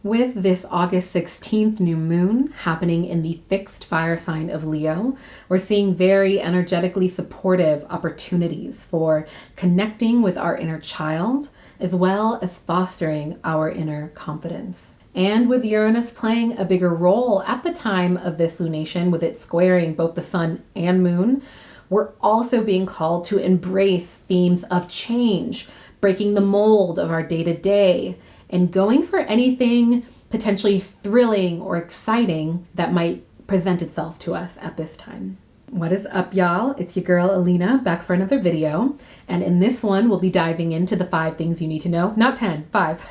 With this August 16th new moon happening in the fixed fire sign of Leo, we're seeing very energetically supportive opportunities for connecting with our inner child, as well as fostering our inner confidence. And with Uranus playing a bigger role at the time of this lunation, with it squaring both the sun and moon, we're also being called to embrace themes of change, breaking the mold of our day-to-day, and going for anything potentially thrilling or exciting that might present itself to us at this time. What is up, y'all? It's your girl Alina back for another video, and in this one we'll be diving into the 5 things you need to know, not 10, 5,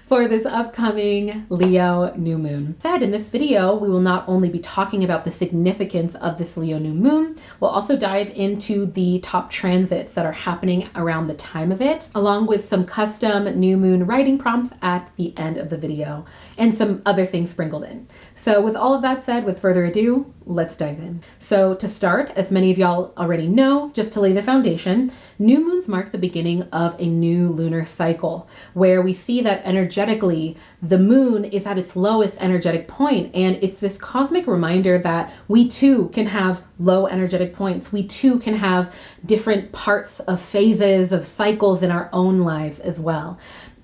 for this upcoming Leo new moon. In this video, we will not only be talking about the significance of this Leo new moon, we'll also dive into the top transits that are happening around the time of it, along with some custom new moon writing prompts at the end of the video, and some other things sprinkled in. So with all of that said, with further ado, let's dive in. So to start, as many of y'all already know, just to lay the foundation, new moons mark the beginning of a new lunar cycle, where we see that energetically, the moon is at its lowest energetic point, and it's this cosmic reminder that we too can have low energetic points. We too can have different parts of phases of cycles in our own lives as well.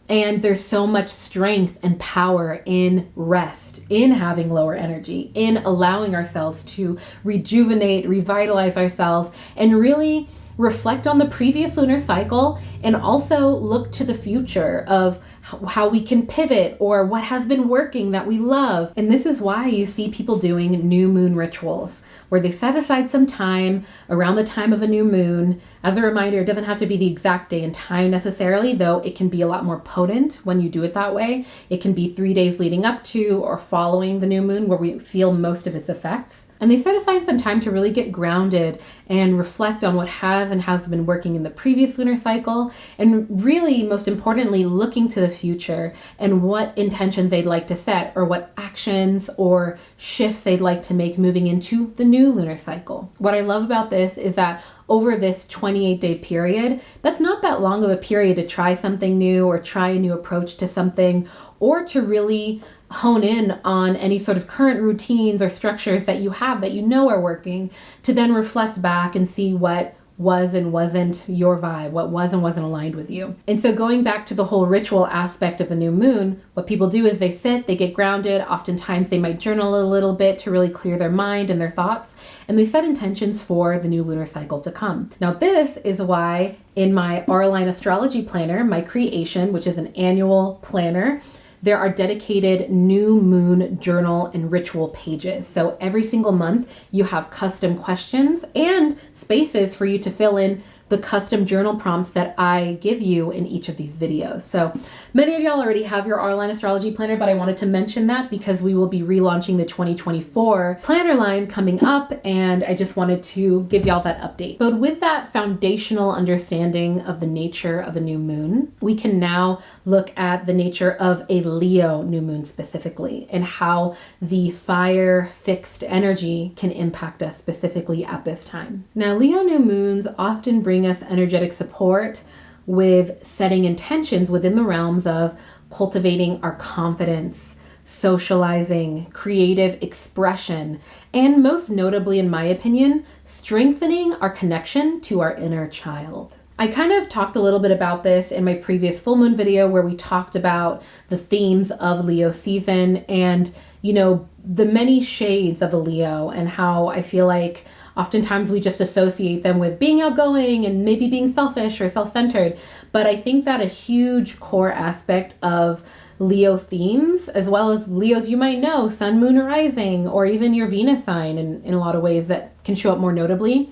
And there's so much strength and power in rest, in having lower energy, in allowing ourselves to rejuvenate, revitalize ourselves, and really reflect on the previous lunar cycle, and also look to the future of how we can pivot or what has been working that we love. And this is why you see people doing new moon rituals, where they set aside some time around the time of a new moon. As a reminder, it doesn't have to be the exact day and time necessarily, though it can be a lot more potent when you do it that way. It can be 3 days leading up to or following the new moon where we feel most of its effects. And they set aside some time to really get grounded and reflect on what has and has been working in the previous lunar cycle, and really, most importantly, looking to the future and what intentions they'd like to set, or what actions or shifts they'd like to make moving into the new lunar cycle. What I love about this is that over this 28-day period, that's not that long of a period to try something new or try a new approach to something, or to really hone in on any sort of current routines or structures that you have that you know are working, to then reflect back and see what was and wasn't your vibe, what was and wasn't aligned with you. And so going back to the whole ritual aspect of a new moon, what people do is they sit, they get grounded. Oftentimes they might journal a little bit to really clear their mind and their thoughts, and they set intentions for the new lunar cycle to come. Now this is why in my Auralign Astrology planner, my creation, which is an annual planner, there are dedicated new moon journal and ritual pages. So every single month you have custom questions and spaces for you to fill in the custom journal prompts that I give you in each of these videos. So many of y'all already have your Auralign Astrology Planner, but I wanted to mention that because we will be relaunching the 2024 planner line coming up, and I just wanted to give y'all that update. But with that foundational understanding of the nature of a new moon, we can now look at the nature of a Leo new moon specifically, and how the fire fixed energy can impact us specifically at this time. Now, Leo new moons often bring us energetic support with setting intentions within the realms of cultivating our confidence, socializing, creative expression, and most notably, in my opinion, strengthening our connection to our inner child. I kind of talked a little bit about this in my previous full moon video, where we talked about the themes of Leo season and, you know, the many shades of a Leo, and how I feel like oftentimes we just associate them with being outgoing and maybe being selfish or self-centered. But I think that a huge core aspect of Leo themes, as well as Leos you might know, sun, moon, or rising, or even your Venus sign in a lot of ways that can show up more notably,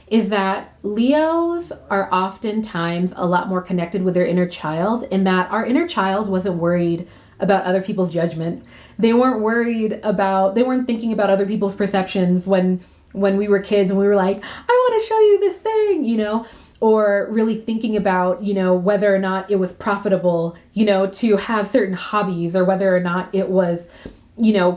is that Leos are oftentimes a lot more connected with their inner child, in that our inner child wasn't worried about other people's judgment. They weren't thinking about other people's perceptions when we were kids and we were like, I want to show you this thing, you know, or really thinking about, you know, whether or not it was profitable, you know, to have certain hobbies, or whether or not it was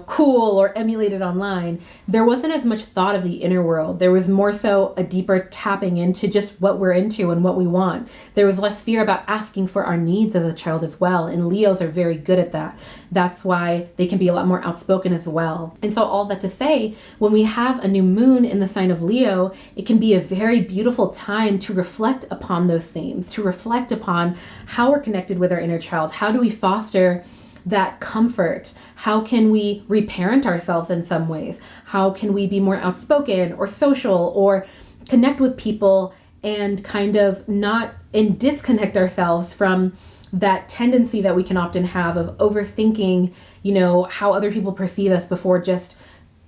cool or emulated online, there wasn't as much thought of the inner world. There was more so a deeper tapping into just what we're into and what we want. There was less fear about asking for our needs as a child as well. And Leos are very good at that. That's why they can be a lot more outspoken as well. And so all that to say, when we have a new moon in the sign of Leo, it can be a very beautiful time to reflect upon those themes, to reflect upon how we're connected with our inner child. How do we foster that comfort? How can we reparent ourselves in some ways? How can we be more outspoken or social or connect with people and kind of not and disconnect ourselves from that tendency that we can often have of overthinking, how other people perceive us before just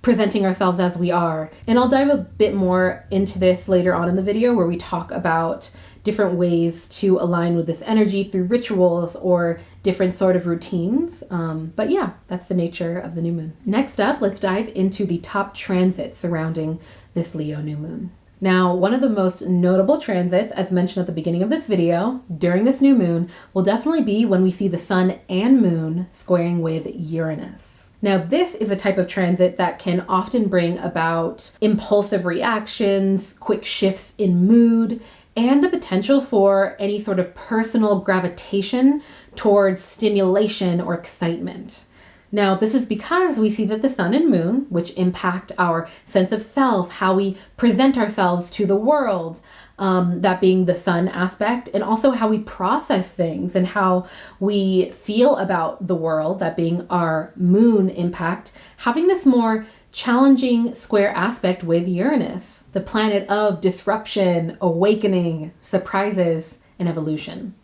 presenting ourselves as we are. And I'll dive a bit more into this later on in the video where we talk about different ways to align with this energy through rituals or different sort of routines. But yeah, that's the nature of the new moon. Next up, let's dive into the top transits surrounding this Leo new moon. Now, one of the most notable transits, as mentioned at the beginning of this video, during this new moon, will definitely be when we see the sun and moon squaring with Uranus. Now, this is a type of transit that can often bring about impulsive reactions, quick shifts in mood, and the potential for any sort of personal gravitation towards stimulation or excitement. Now, this is because we see that the sun and moon, which impact our sense of self, how we present ourselves to the world, that being the sun aspect, and also how we process things and how we feel about the world, that being our moon impact, having this more challenging square aspect with Uranus, the planet of disruption, awakening, surprises, and evolution.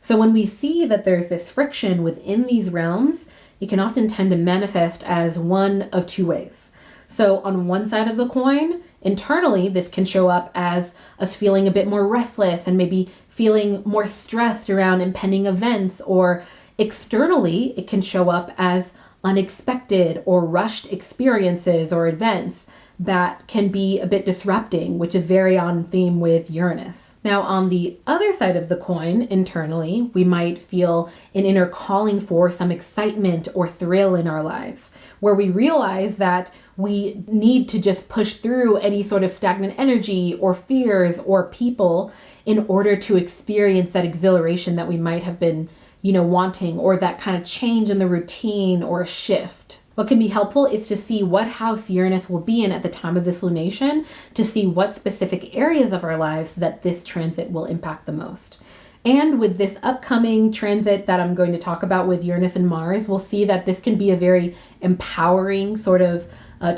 So when we see that there's this friction within these realms, it can often tend to manifest as one of two ways. So on one side of the coin, internally, this can show up as us feeling a bit more restless and maybe feeling more stressed around impending events, or externally, it can show up as unexpected or rushed experiences or events that can be a bit disrupting, which is very on theme with Uranus. Now, on the other side of the coin, internally, we might feel an inner calling for some excitement or thrill in our lives, where we realize that we need to just push through any sort of stagnant energy or fears or people in order to experience that exhilaration that we might have been, wanting, or that kind of change in the routine or a shift. What can be helpful is to see what house Uranus will be in at the time of this lunation, to see what specific areas of our lives that this transit will impact the most. And with this upcoming transit that I'm going to talk about with Uranus and Mars, we'll see that this can be a very empowering sort of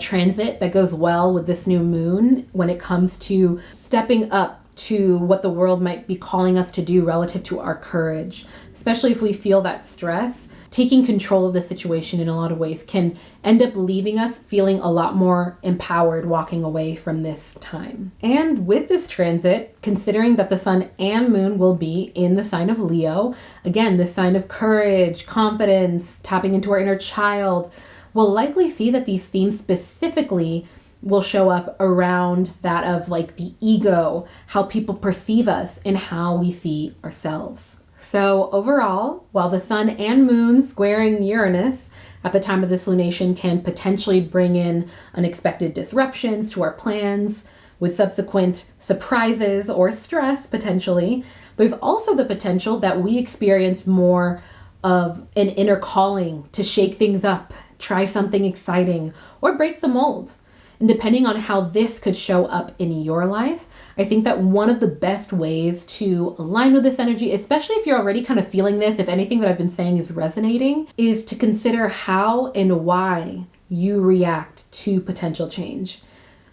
transit that goes well with this new moon when it comes to stepping up to what the world might be calling us to do relative to our courage, especially if we feel that stress. Taking control of the situation in a lot of ways can end up leaving us feeling a lot more empowered walking away from this time. And with this transit, considering that the sun and moon will be in the sign of Leo, again, the sign of courage, confidence, tapping into our inner child, we'll likely see that these themes specifically will show up around that of like the ego, how people perceive us, and how we see ourselves. So overall, while the sun and moon squaring Uranus at the time of this lunation can potentially bring in unexpected disruptions to our plans with subsequent surprises or stress potentially, there's also the potential that we experience more of an inner calling to shake things up, try something exciting, or break the mold. And depending on how this could show up in your life, I think that one of the best ways to align with this energy, especially if you're already kind of feeling this, if anything that I've been saying is resonating, is to consider how and why you react to potential change.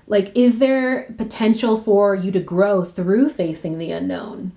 Like, is there potential for you to grow through facing the unknown?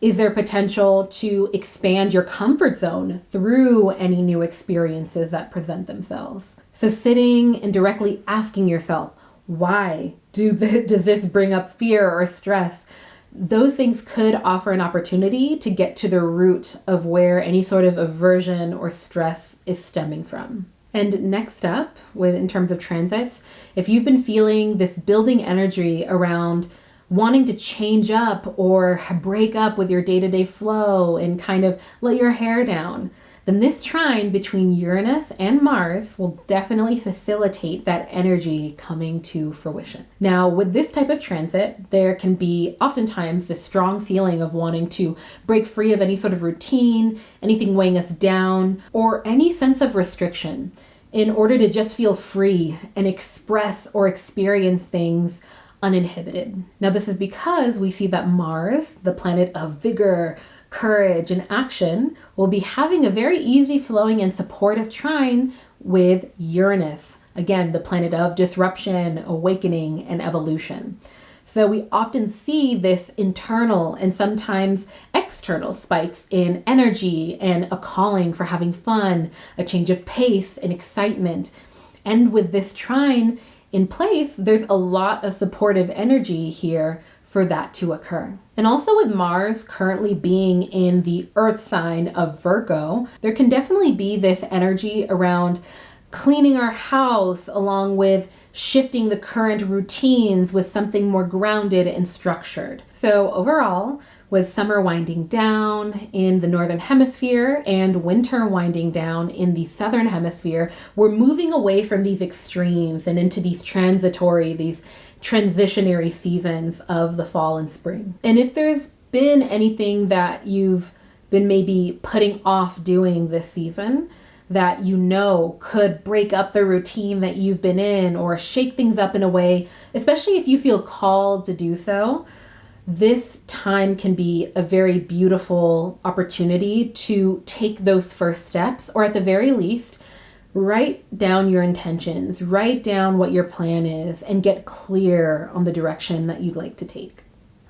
Is there potential to expand your comfort zone through any new experiences that present themselves? So sitting and directly asking yourself, why does this bring up fear or stress? Those things could offer an opportunity to get to the root of where any sort of aversion or stress is stemming from. And next up, in terms of transits, if you've been feeling this building energy around wanting to change up or break up with your day-to-day flow and kind of let your hair down, then this trine between Uranus and Mars will definitely facilitate that energy coming to fruition. Now, with this type of transit, there can be oftentimes this strong feeling of wanting to break free of any sort of routine, anything weighing us down, or any sense of restriction in order to just feel free and express or experience things uninhibited. Now, this is because we see that Mars, the planet of vigor, courage, and action, will be having a very easy flowing and supportive trine with Uranus, again, the planet of disruption, awakening, and evolution. So we often see this internal and sometimes external spikes in energy and a calling for having fun, a change of pace and excitement. And with this trine in place, there's a lot of supportive energy here for that to occur. And also with Mars currently being in the Earth sign of Virgo, there can definitely be this energy around cleaning our house along with shifting the current routines with something more grounded and structured. So overall, with summer winding down in the northern hemisphere and winter winding down in the southern hemisphere, we're moving away from these extremes and into these transitionary seasons of the fall and spring. And if there's been anything that you've been maybe putting off doing this season that you know could break up the routine that you've been in or shake things up in a way, especially if you feel called to do so, this time can be a very beautiful opportunity to take those first steps, or at the very least, write down your intentions, write down what your plan is, and get clear on the direction that you'd like to take.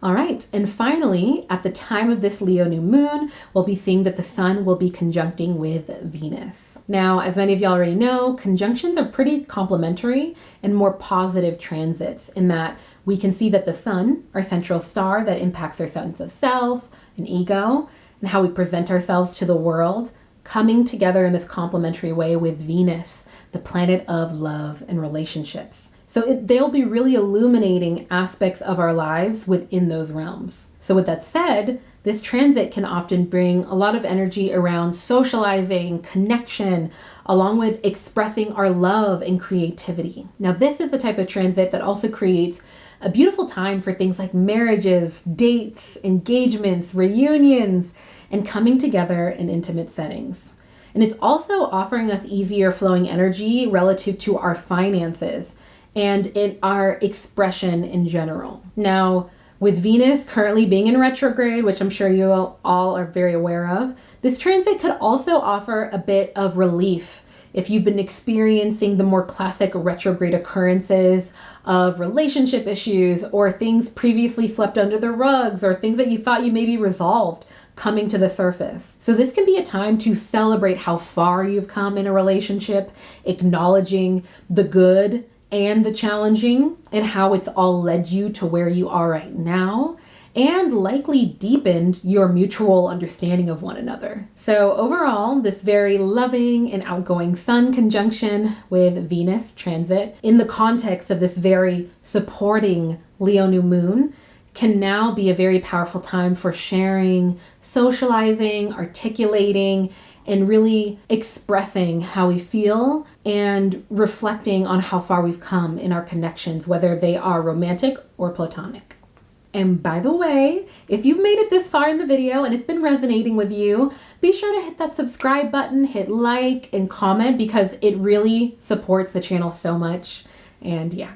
All right, and finally, at the time of this Leo new moon, we'll be seeing that the sun will be conjuncting with Venus. Now, as many of you already know, conjunctions are pretty complementary and more positive transits in that we can see that the sun, our central star that impacts our sense of self and ego and how we present ourselves to the world, coming together in this complementary way with Venus, the planet of love and relationships. So they'll be really illuminating aspects of our lives within those realms. So with that said, this transit can often bring a lot of energy around socializing, connection, along with expressing our love and creativity. Now, this is the type of transit that also creates a beautiful time for things like marriages, dates, engagements, reunions, and coming together in intimate settings. And it's also offering us easier flowing energy relative to our finances and in our expression in general. Now, with Venus currently being in retrograde, which I'm sure you all are very aware of, this transit could also offer a bit of relief if you've been experiencing the more classic retrograde occurrences of relationship issues or things previously swept under the rugs or things that you thought you maybe resolved coming to the surface. So this can be a time to celebrate how far you've come in a relationship, acknowledging the good and the challenging and how it's all led you to where you are right now, and likely deepened your mutual understanding of one another. So overall, this very loving and outgoing Sun conjunction with Venus transit in the context of this very supporting Leo new moon can now be a very powerful time for sharing, socializing, articulating, and really expressing how we feel and reflecting on how far we've come in our connections, whether they are romantic or platonic. And by the way, if you've made it this far in the video and it's been resonating with you, be sure to hit that subscribe button, hit like, and comment because it really supports the channel so much. And yeah.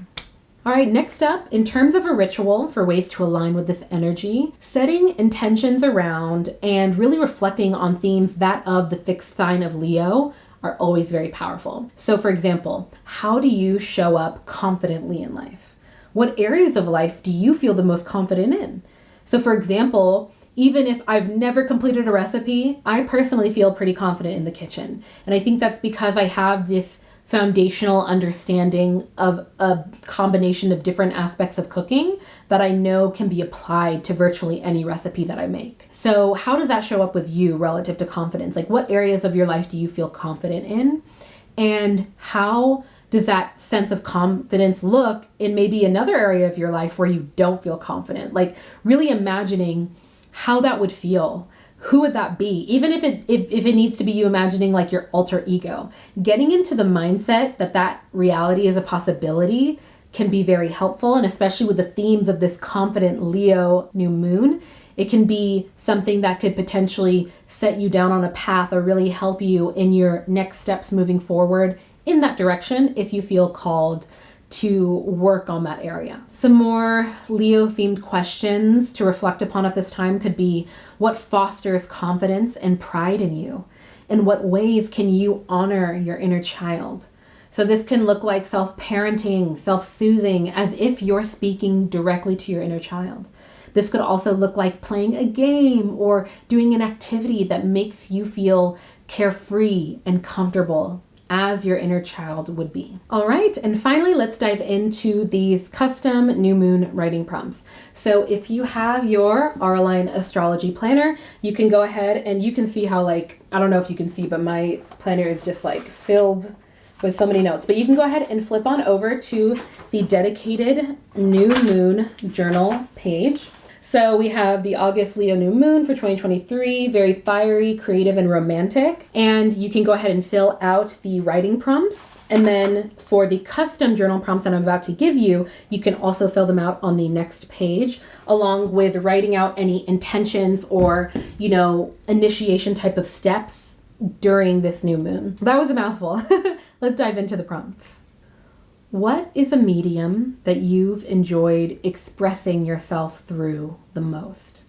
All right, next up, in terms of a ritual for ways to align with this energy, setting intentions around and really reflecting on themes that of the fixed sign of Leo are always very powerful. So for example, how do you show up confidently in life? What areas of life do you feel the most confident in? So for example, even if I've never completed a recipe, I personally feel pretty confident in the kitchen. And I think that's because I have this foundational understanding of a combination of different aspects of cooking that I know can be applied to virtually any recipe that I make. So how does that show up with you relative to confidence? Like what areas of your life do you feel confident in? And how does that sense of confidence look in maybe another area of your life where you don't feel confident? Like really imagining how that would feel. who would that be? Even if it needs to be you imagining like your alter ego, getting into the mindset that reality is a possibility can be very helpful. And especially with the themes of this confident Leo new moon, it can be something that could potentially set you down on a path or really help you in your next steps moving forward in that direction if you feel called to work on that area. Some more Leo themed questions to reflect upon at this time could be, what fosters confidence and pride in you? In what ways can you honor your inner child? So this can look like self-parenting, self-soothing, as if you're speaking directly to your inner child. This could also look like playing a game or doing an activity that makes you feel carefree and comfortable as your inner child would be. All right, and finally, let's dive into these custom new moon writing prompts. So if you have your Auralign astrology planner, you can go ahead and you can see how, like, I don't know if you can see, but my planner is just like filled with so many notes. But you can go ahead and flip on over to the dedicated new moon journal page. So we have the August Leo new moon for 2023, very fiery, creative, and romantic. And you can go ahead and fill out the writing prompts. And then for the custom journal prompts that I'm about to give you, you can also fill them out on the next page, along with writing out any intentions or, initiation type of steps during this new moon. That was a mouthful. Let's dive into the prompts. What is a medium that you've enjoyed expressing yourself through the most?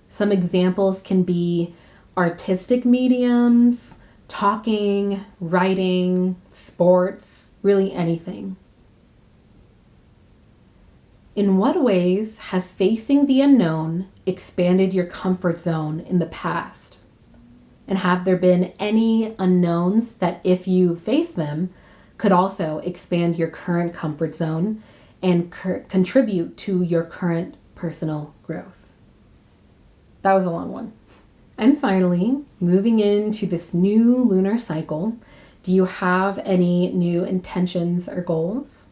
Some examples can be artistic mediums, talking, writing, sports, really anything. In what ways has facing the unknown expanded your comfort zone in the past? And have there been any unknowns that, if you face them, could also expand your current comfort zone and contribute to your current personal growth? That was a long one. And finally, moving into this new lunar cycle, do you have any new intentions or goals?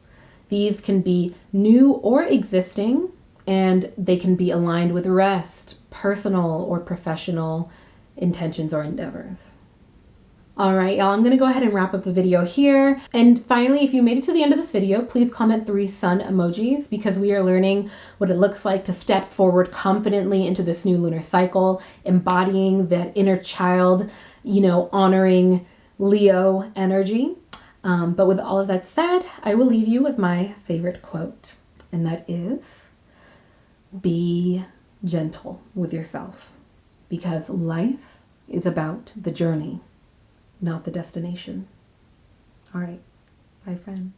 These can be new or existing, and they can be aligned with rest, personal or professional intentions or endeavors. All right, y'all, I'm gonna go ahead and wrap up the video here. And finally, if you made it to the end of this video, please comment 3 sun emojis, because we are learning what it looks like to step forward confidently into this new lunar cycle, embodying that inner child, honoring Leo energy. But with all of that said, I will leave you with my favorite quote, and that is, be gentle with yourself, because life is about the journey, not the destination. All right. Bye, friends.